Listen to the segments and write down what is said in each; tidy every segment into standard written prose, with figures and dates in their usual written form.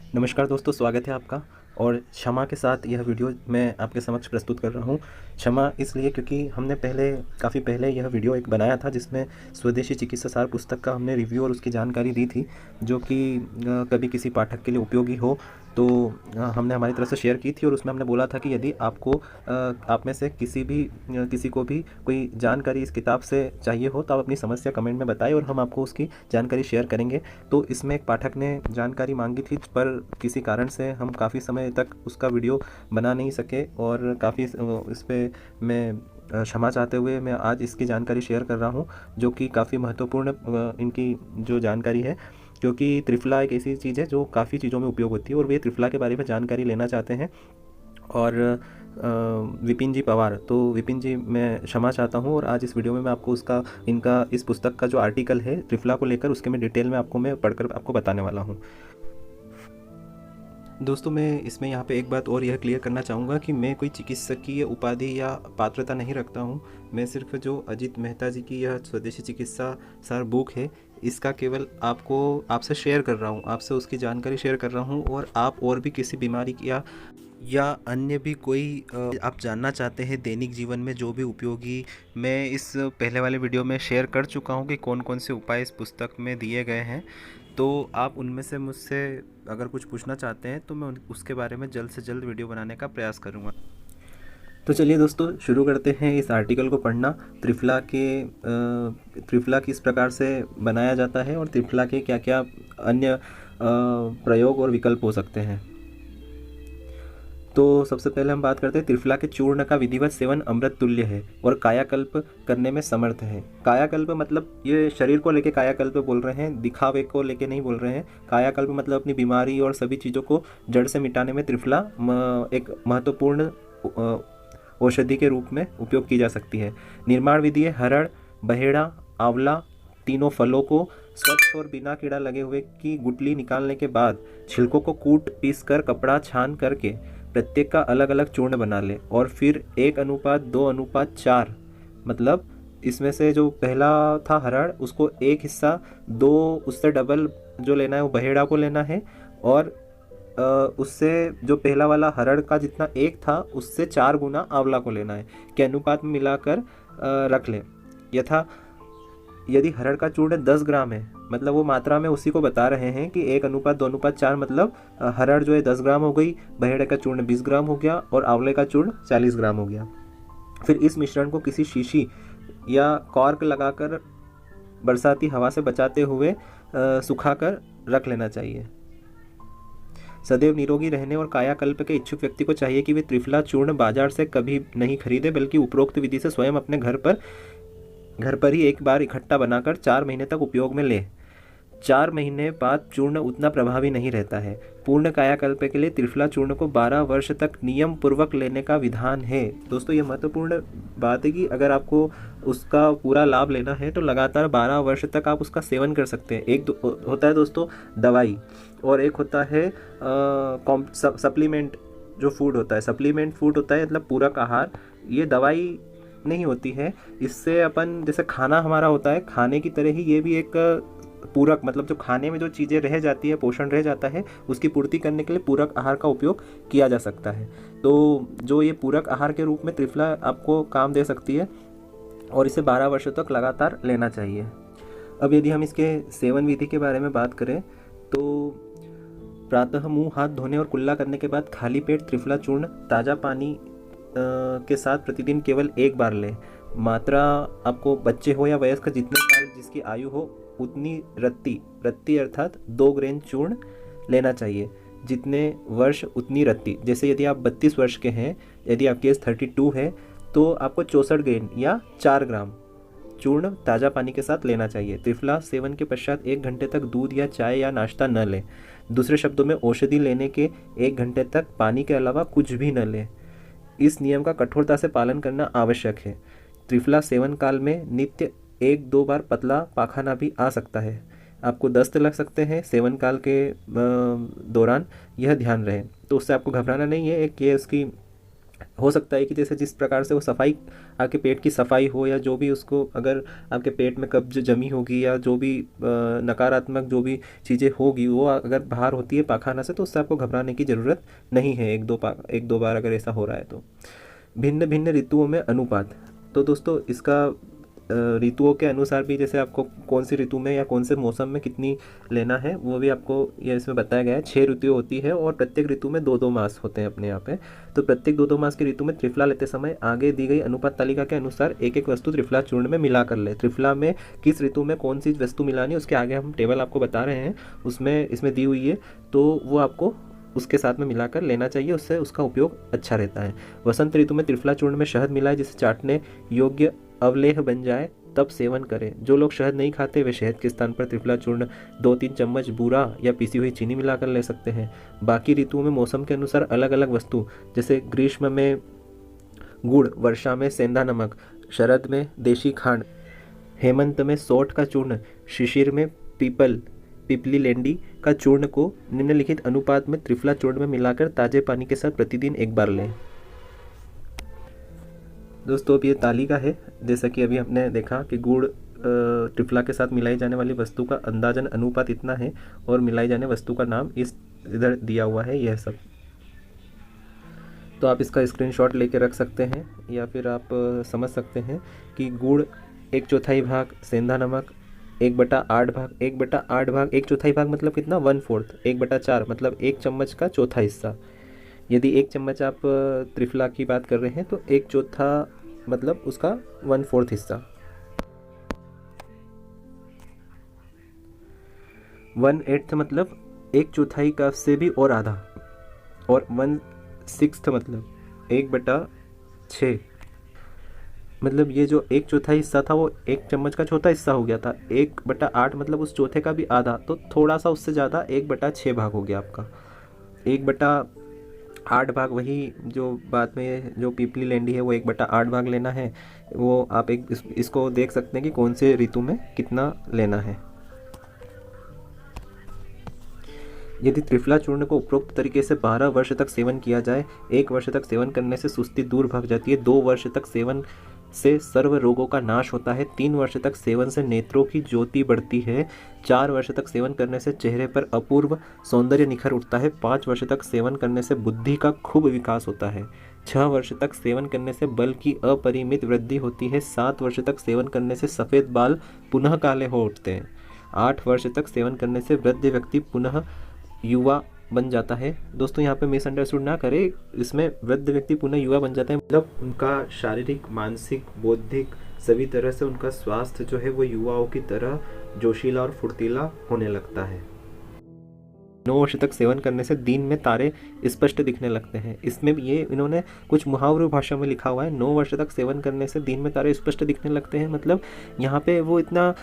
नमस्कार दोस्तों, स्वागत है आपका। और क्षमा के साथ यह वीडियो मैं आपके समक्ष प्रस्तुत कर रहा हूँ। क्षमा इसलिए क्योंकि हमने काफ़ी पहले यह वीडियो एक बनाया था जिसमें स्वदेशी चिकित्सा सार पुस्तक का हमने रिव्यू और उसकी जानकारी दी थी, जो कि कभी किसी पाठक के लिए उपयोगी हो तो हमने हमारी तरफ से शेयर की थी। और उसमें हमने बोला था कि यदि आप में से किसी को भी कोई जानकारी इस किताब से चाहिए हो तो आप अपनी समस्या कमेंट में बताएं और हम आपको उसकी जानकारी शेयर करेंगे। तो इसमें एक पाठक ने जानकारी मांगी थी, पर किसी कारण से हम काफ़ी समय तक उसका वीडियो बना नहीं सके और काफ़ी इस पे मैं क्षमा चाहते हुए मैं आज इसकी जानकारी शेयर कर रहा हूँ, जो कि काफ़ी महत्वपूर्ण इनकी जो जानकारी है, क्योंकि त्रिफला एक ऐसी चीज़ है जो काफ़ी चीज़ों में उपयोग होती है और वे त्रिफला के बारे में जानकारी लेना चाहते हैं। और विपिन जी पवार, तो विपिन जी मैं क्षमा चाहता हूँ और आज इस वीडियो में मैं आपको इनका इस पुस्तक का जो आर्टिकल है त्रिफला को लेकर, उसके मैं डिटेल में मैं पढ़कर आपको बताने वाला हूँ। दोस्तों, मैं इसमें यहाँ पे एक बात और यह क्लियर करना चाहूँगा कि मैं कोई चिकित्सकीय उपाधि या पात्रता नहीं रखता हूँ। मैं सिर्फ जो अजीत मेहता जी की यह स्वदेशी चिकित्सा सार बुक है, इसका केवल आपसे शेयर कर रहा हूँ, आपसे उसकी जानकारी शेयर कर रहा हूँ। और आप और भी किसी बीमारी की या अन्य भी कोई आप जानना चाहते हैं दैनिक जीवन में जो भी उपयोगी, मैं इस पहले वाले वीडियो में शेयर कर चुका हूँ कि कौन कौन से उपाय इस पुस्तक में दिए गए हैं। तो आप उनमें से मुझसे अगर कुछ पूछना चाहते हैं तो मैं उसके बारे में जल्द से जल्द वीडियो बनाने का प्रयास करूँगा। तो चलिए दोस्तों, शुरू करते हैं इस आर्टिकल को पढ़ना। त्रिफला किस प्रकार से बनाया जाता है और त्रिफला के क्या क्या अन्य प्रयोग और विकल्प हो सकते हैं। तो सबसे पहले हम बात करते हैं, त्रिफला के चूर्ण का विधिवत सेवन अमृत तुल्य है और कायाकल्प करने में समर्थ है। कायाकल्प मतलब ये शरीर को लेके कायाकल्प बोल रहे हैं, दिखावे को लेके नहीं बोल रहे हैं। कायाकल्प मतलब अपनी बीमारी और सभी चीज़ों को जड़ से मिटाने में त्रिफला एक महत्वपूर्ण औषधि के रूप में उपयोग की जा सकती है। निर्माण विधि है, हरड़, बहेड़ा, आंवला तीनों फलों को स्वच्छ और बिना कीड़ा लगे हुए की गुठली निकालने के बाद छिलकों को कूट पीस कर कपड़ा छान करके प्रत्येक का अलग अलग चूर्ण बना ले और फिर 1:2:4, मतलब इसमें से जो पहला था हरड़, उसको एक हिस्सा 2 उससे डबल जो लेना है वो बहेड़ा को लेना है, और उससे जो पहला वाला हरड़ का जितना एक था उससे 4 गुना आंवला को लेना है के अनुपात में मिलाकर रख लें। यदि हरड़ का चूर्ण 10 ग्राम है, मतलब वो मात्रा में उसी को बता रहे हैं कि 1:2:4, मतलब हरड़ जो है 10 ग्राम हो गई, बहेड़े का चूर्ण 20 ग्राम हो गया और आंवले का चूर्ण 40 ग्राम हो गया। फिर इस मिश्रण को किसी शीशी या कॉर्क लगाकर बरसाती हवा से बचाते हुए सुखाकर रख लेना चाहिए। सदैव निरोगी रहने और कायाकल्प के इच्छुक व्यक्ति को चाहिए कि वे त्रिफला चूर्ण बाजार से कभी नहीं खरीदे, बल्कि उपरोक्त विधि से स्वयं अपने घर पर ही एक बार इकट्ठा बनाकर 4 महीने तक उपयोग में ले। 4 महीने बाद चूर्ण उतना प्रभावी नहीं रहता है। पूर्ण कायाकल्प के लिए त्रिफला चूर्ण को 12 वर्ष तक नियम पूर्वक लेने का विधान है। दोस्तों, ये महत्वपूर्ण बात है कि अगर आपको उसका पूरा लाभ लेना है तो लगातार 12 वर्ष तक आप उसका सेवन कर सकते हैं। एक होता है दोस्तों दवाई, और एक होता है सप्लीमेंट जो फूड होता है। सप्लीमेंट फूड होता है मतलब पूरक आहार, ये दवाई नहीं होती है। इससे अपन जैसे खाना हमारा होता है, खाने की तरह ही ये भी एक पूरक, मतलब जो खाने में जो चीज़ें रह जाती है, पोषण रह जाता है, उसकी पूर्ति करने के लिए पूरक आहार का उपयोग किया जा सकता है। तो जो ये पूरक आहार के रूप में त्रिफला आपको काम दे सकती है और इसे 12 वर्षों तक लगातार लेना चाहिए। अब यदि हम इसके सेवन विधि के बारे में बात करें तो प्रातः मुंह हाथ धोने और कुल्ला करने के बाद खाली पेट त्रिफला चूर्ण ताज़ा पानी के साथ प्रतिदिन केवल एक बार लें। मात्रा आपको बच्चे हो या वयस्क जितने साल जिसकी आयु हो उतनी रत्ती अर्थात 2 ग्रेन चूर्ण लेना चाहिए। जितने वर्ष उतनी रत्ती, जैसे यदि आप 32 वर्ष के हैं, यदि आपकी एज 32 है तो आपको 64 ग्रेन या 4 ग्राम चूर्ण ताज़ा पानी के साथ लेना चाहिए। त्रिफला सेवन के पश्चात 1 घंटे तक दूध या चाय या नाश्ता न लें। दूसरे शब्दों में, औषधि लेने के 1 घंटे तक पानी के अलावा कुछ भी न लें। इस नियम का कठोरता से पालन करना आवश्यक है। त्रिफला सेवन काल में नित्य 1-2 बार पतला पाखाना भी आ सकता है। आपको दस्त लग सकते हैं सेवन काल के दौरान, यह ध्यान रहे। तो उससे आपको घबराना नहीं है, एक ये उसकी हो सकता है कि जैसे जिस प्रकार से वो सफाई, आपके पेट की सफाई हो, या जो भी उसको, अगर आपके पेट में कब्ज जमी होगी या जो भी नकारात्मक जो भी चीज़ें होगी वो अगर बाहर होती है पाखाना से, तो उससे आपको घबराने की ज़रूरत नहीं है। एक दो बार अगर ऐसा हो रहा है तो। भिन्न भिन्न ऋतुओं में अनुपात। तो दोस्तों इसका ऋतुओं के अनुसार भी, जैसे आपको कौन सी ऋतु में या कौन से मौसम में कितनी लेना है वो भी आपको ये इसमें बताया गया है। 6 ऋतुएं होती है और प्रत्येक ऋतु में 2-2 मास होते हैं अपने यहाँ पे। तो प्रत्येक 2-2 मास की ऋतु में त्रिफला लेते समय आगे दी गई अनुपात तालिका के अनुसार एक एक वस्तु त्रिफला चूर्ण में मिला कर ले। त्रिफला में किस ऋतु में कौन सी वस्तु मिलानी है उसके आगे हम टेबल आपको बता रहे हैं, उसमें इसमें दी हुई है, तो वो आपको उसके साथ में मिलाकर लेना चाहिए, उससे उसका उपयोग अच्छा रहता है। वसंत ऋतु में त्रिफला चूर्ण में शहद मिलाए जिससे चाटने योग्य अवलेह बन जाए तब सेवन करें। जो लोग शहद नहीं खाते वे शहद के स्थान पर त्रिफला चूर्ण 2-3 चम्मच बूरा या पिसी हुई चीनी मिलाकर ले सकते हैं। बाकी ऋतुओं में मौसम के अनुसार अलग अलग वस्तु, जैसे ग्रीष्म में गुड़, वर्षा में सेंधा नमक, शरद में देशी खांड, हेमंत में सोंठ का चूर्ण, शिशिर में पिपली लेंडी का चूर्ण को निम्नलिखित अनुपात में त्रिफला चूर्ण में मिलाकर ताजे पानी के साथ प्रतिदिन एक बार लें। दोस्तों अब ये तालिका है, जैसा कि अभी हमने देखा कि गुड़ त्रिफला के साथ मिलाई जाने वाली वस्तु का अंदाजन अनुपात इतना है और मिलाई जाने वस्तु का नाम इस इधर दिया हुआ है, यह सब। तो आप इसका स्क्रीनशॉट लेके रख सकते हैं या फिर आप समझ सकते हैं कि गुड़ 1/4 भाग, सेंधा नमक 1/8 भाग, 1/8 भाग 1/4 भाग मतलब कितना, 1/4, 1/4 मतलब 1 चम्मच का चौथा हिस्सा। यदि 1 चम्मच आप त्रिफला की बात कर रहे हैं तो 1/4 मतलब उसका 1/4 हिस्सा। 1/8 मतलब 1/4 का से भी और आधा, और 1/6 मतलब 1/6 मतलब ये जो 1/4 हिस्सा था वो 1 चम्मच का चौथा हिस्सा हो गया था। 1/8 मतलब उस चौथे का भी आधा, तो थोड़ा सा उससे ज़्यादा 1/6 भाग हो गया आपका। 1/8 भाग वही जो बाद में जो पिपली लेंडी है वो 1/8 भाग लेना है। वो आप इसको देख सकते हैं कि कौन से ऋतु में कितना लेना है। यदि त्रिफला चूर्ण को उपरोक्त तरीके से 12 वर्ष तक सेवन किया जाए, 1 वर्ष तक सेवन करने से सुस्ती दूर भाग जाती है, 2 वर्ष तक सेवन से सर्व रोगों का नाश होता है, 3 वर्ष तक सेवन से नेत्रों की ज्योति बढ़ती है, 4 वर्ष तक सेवन करने से चेहरे पर अपूर्व सौंदर्य निखर उठता है, 5 वर्ष तक सेवन करने से बुद्धि का खूब विकास होता है, 6 वर्ष तक सेवन करने से बल की अपरिमित वृद्धि होती है, 7 वर्ष तक सेवन करने से सफ़ेद बाल पुनः काले हो उठते हैं, 8 वर्ष तक सेवन करने से वृद्ध व्यक्ति पुनः युवा बन जाता है। दोस्तों यहाँ पे मिसअंडरस्टूड ना करें, इसमें वृद्ध व्यक्ति पुनः युवा बन जाता है मतलब उनका शारीरिक, मानसिक, बौद्धिक सभी तरह से उनका स्वास्थ्य जो है वो युवाओं की तरह जोशीला और फुर्तीला होने लगता है। 9 वर्ष तक सेवन करने से दिन में तारे स्पष्ट दिखने लगते हैं। इसमें भी ये इन्होंने कुछ मुहावरे भाषा में लिखा हुआ है, 9 वर्ष तक सेवन करने से दिन में तारे स्पष्ट दिखने लगते हैं, मतलब यहाँ पे वो इतना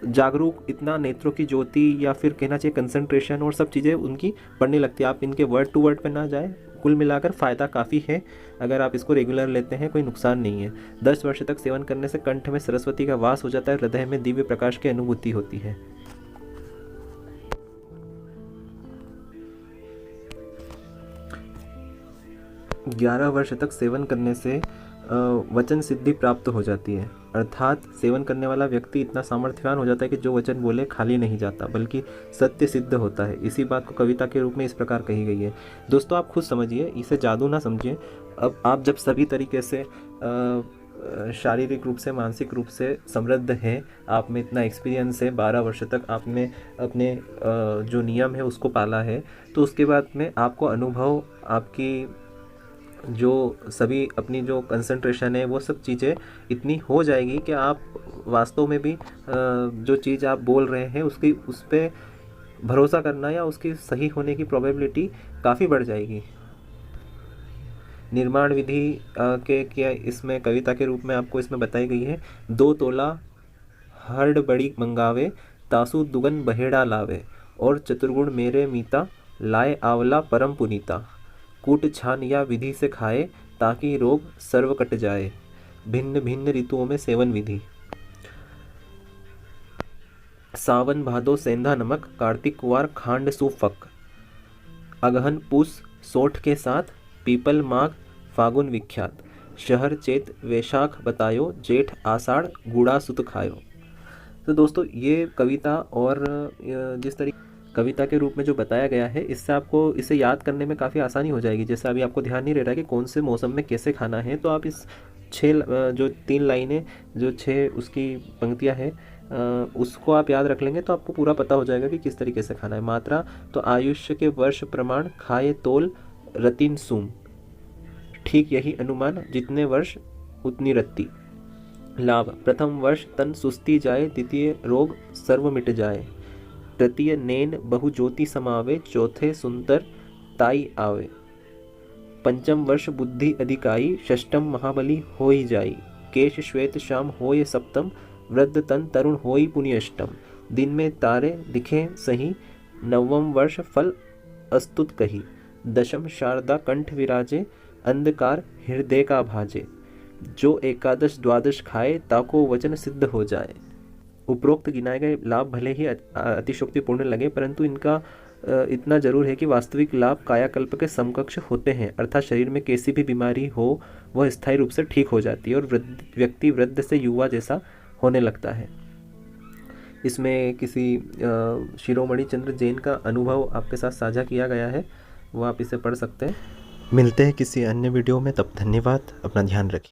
जागरूक, इतना नेत्रों की ज्योति या फिर कहना चाहिए कंसंट्रेशन और सब चीज़ें उनकी बढ़ने लगती है। आप इनके वर्ड टू वर्ड पे ना जाए, कुल मिलाकर फ़ायदा काफ़ी है। अगर आप इसको रेगुलर लेते हैं कोई नुकसान नहीं है। 10 वर्ष तक सेवन करने से कंठ में सरस्वती का वास हो जाता है, हृदय में दिव्य प्रकाश की अनुभूति होती है। 11 वर्ष तक सेवन करने से वचन सिद्धि प्राप्त हो जाती है, अर्थात सेवन करने वाला व्यक्ति इतना सामर्थ्यवान हो जाता है कि जो वचन बोले खाली नहीं जाता बल्कि सत्य सिद्ध होता है। इसी बात को कविता के रूप में इस प्रकार कही गई है। दोस्तों आप खुद समझिए, इसे जादू ना समझिए। अब आप जब सभी तरीके से शारीरिक रूप से, मानसिक रूप से समृद्ध हैं, आप में इतना एक्सपीरियंस है, 12 वर्ष तक आपने अपने जो नियम है उसको पाला है, तो उसके बाद में आपको अनुभव, आपकी जो सभी अपनी जो कंसंट्रेशन है वो सब चीज़ें इतनी हो जाएगी कि आप वास्तव में भी जो चीज़ आप बोल रहे हैं उसकी, उस पर भरोसा करना या उसकी सही होने की प्रोबेबिलिटी काफ़ी बढ़ जाएगी। निर्माण विधि के क्या इसमें कविता के रूप में आपको इसमें बताई गई है। 2 तोला हर्ड बड़ी मंगावे, तासु दुगन बहेड़ा लावे, और चतुर्गुण मेरे मीता, लाए आवला परम पुनीता, कूट छान या विधि से खाए, ताकि रोग सर्व कट जाए। भिन्न भिन्न ऋतुओं में सेवन विधि। सावन भादो सेंधा नमक, कार्तिक कुवार खांड सुफक, अगहन पूस सोठ के साथ, पीपल माघ फागुन विख्यात, शहर चेत वैशाख बतायो, जेठ आषाढ़ गुड़ा सुत खायो। तो दोस्तों ये कविता और जिस तरीके कविता के रूप में जो बताया गया है, इससे आपको इसे याद करने में काफ़ी आसानी हो जाएगी। जैसे अभी आपको ध्यान नहीं रह रहा है कि कौन से मौसम में कैसे खाना है, तो आप इस जो 3 लाइनें, जो 6 उसकी पंक्तियां हैं, उसको आप याद रख लेंगे तो आपको पूरा पता हो जाएगा कि किस तरीके से खाना है। मात्रा तो आयुष्य के वर्ष प्रमाण, खाए तोल रतिन सूम, ठीक यही अनुमान, जितने वर्ष उतनी रत्ती। लाभ, प्रथम वर्ष तन सुस्ती जाए, द्वितीय रोग सर्व मिट जाए, तृतीय नैन बहु ज्योति समावे, चौथे सुंदर ताई आवे, पंचम वर्ष बुद्धि अधिकाई, षष्टम महाबली होई जाई, केश श्वेत श्याम होय सप्तम, वृद्ध तन तरुण होई पुण्यष्टम, दिन में तारे दिखे सही, नवम वर्ष फल अस्तुत कही, दशम शारदा कंठ विराजे, अंधकार हृदय का भाजे, जो एकादश द्वादश खाए, ताको वचन सिद्ध हो जाए। उपरोक्त गिनाए गए लाभ भले ही अतिशोक्तिपूर्ण लगे, परंतु इनका इतना जरूर है कि वास्तविक लाभ कायाकल्प के समकक्ष होते हैं, अर्थात शरीर में कैसी भी बीमारी हो वह स्थायी रूप से ठीक हो जाती है और व्यक्ति वृद्ध से युवा जैसा होने लगता है। इसमें किसी शिरोमणि चंद्र जैन का अनुभव आपके साथ साझा किया गया है, वो आप इसे पढ़ सकते हैं। मिलते हैं किसी अन्य वीडियो में, तब धन्यवाद, अपना ध्यान रखिए।